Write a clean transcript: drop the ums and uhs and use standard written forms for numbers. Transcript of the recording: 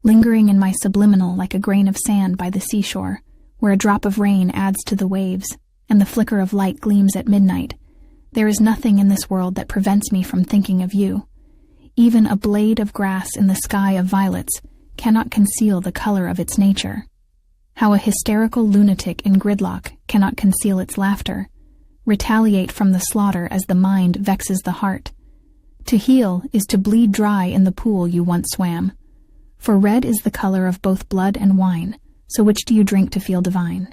lingering in my subliminal like a grain of sand by the seashore, where a drop of rain adds to the waves, and the flicker of light gleams at midnight. There is nothing in this world that prevents me from thinking of you. Even a blade of grass in the sky of violets cannot conceal the color of its nature. How a hysterical lunatic in gridlock cannot conceal its laughter, retaliate from the slaughter as the mind vexes the heart. To heal is to bleed dry in the pool you once swam. For red is the color of both blood and wine, so which do you drink to feel divine?